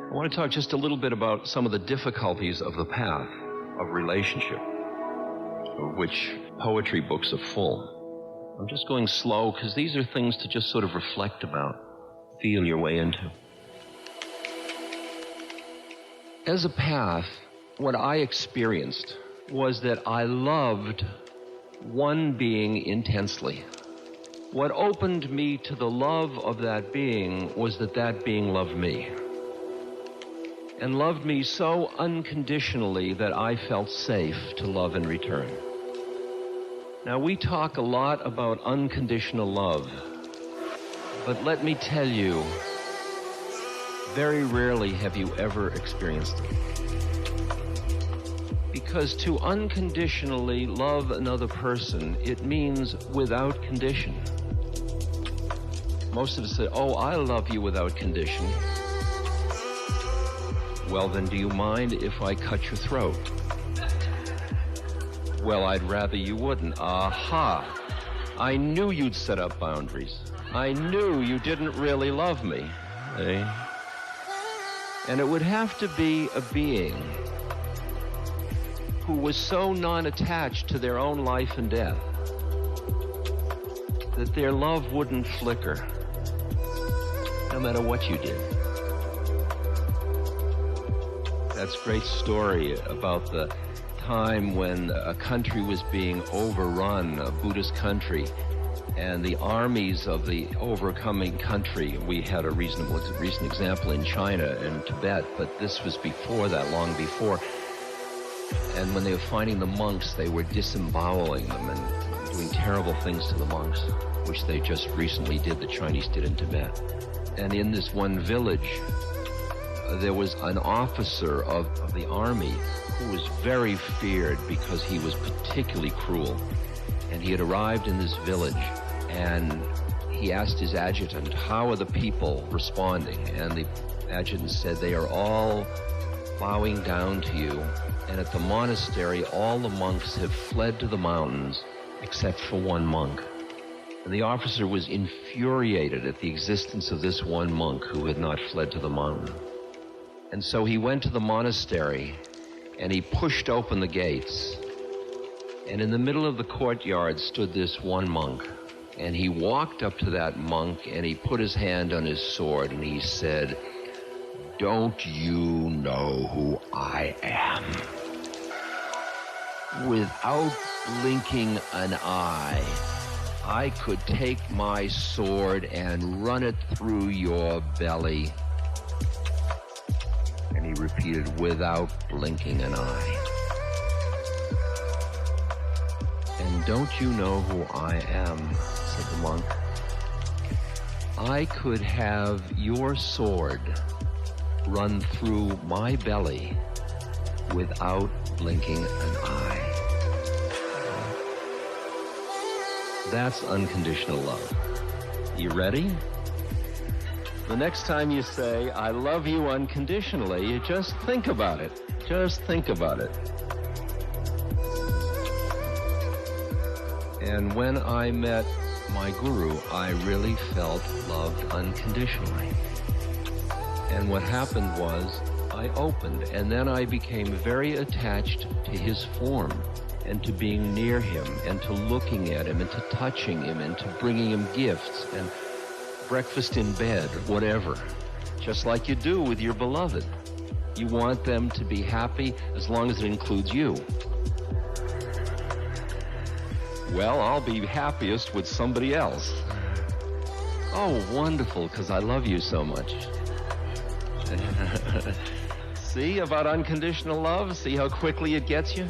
I want to talk just a little bit about some of the difficulties of the path of relationship, of which poetry books are full. I'm just going slow because these are things to just sort of reflect about, feel your way into. As a path, what I experienced was that I loved one being intensely. What opened me to the love of that being was that that being loved me. And loved me so unconditionally that I felt safe to love in return. Now, we talk a lot about unconditional love, but let me tell you, very rarely have you ever experienced it. Because to unconditionally love another person, it means without condition. Most of us say, oh, I love you without condition. Well, then do you mind if I cut your throat? Well, I'd rather you wouldn't. Aha! I knew you'd set up boundaries. I knew you didn't really love me. Eh? And it would have to be a being who was so non-attached to their own life and death that their love wouldn't flicker, no matter what you did. That's a great story about the time when a country was being overrun, a Buddhist country, and the armies of the overcoming country, we had a recent example in China and Tibet, but this was before that, long before. And when they were finding the monks, they were disemboweling them and doing terrible things to the monks, which they just recently did, the Chinese did in Tibet. And in this one village, there was an officer of the army who was very feared because he was particularly cruel. And he had arrived in this village, and he asked his adjutant, how are the people responding? And the adjutant said, they are all bowing down to you. And at the monastery, all the monks have fled to the mountains, except for one monk. And the officer was infuriated at the existence of this one monk who had not fled to the mountain. And so he went to the monastery, and he pushed open the gates. And in the middle of the courtyard stood this one monk. And he walked up to that monk, and he put his hand on his sword, and he said, don't you know who I am? Without blinking an eye, I could take my sword and run it through your belly. And he repeated, without blinking an eye. And don't you know who I am, said the monk. I could have your sword run through my belly without blinking an eye. That's unconditional love. You ready? The next time you say, I love you unconditionally, you just think about it. Just think about it. And when I met my guru, I really felt loved unconditionally. And what happened was, I opened, and then I became very attached to his form, and to being near him, and to looking at him, and to touching him, and to bringing him gifts, and breakfast in bed, whatever. Just like you do with your beloved. You want them to be happy as long as it includes you. Well, I'll be happiest with somebody else. Oh, wonderful, because I love you so much. See about unconditional love? See how quickly it gets you?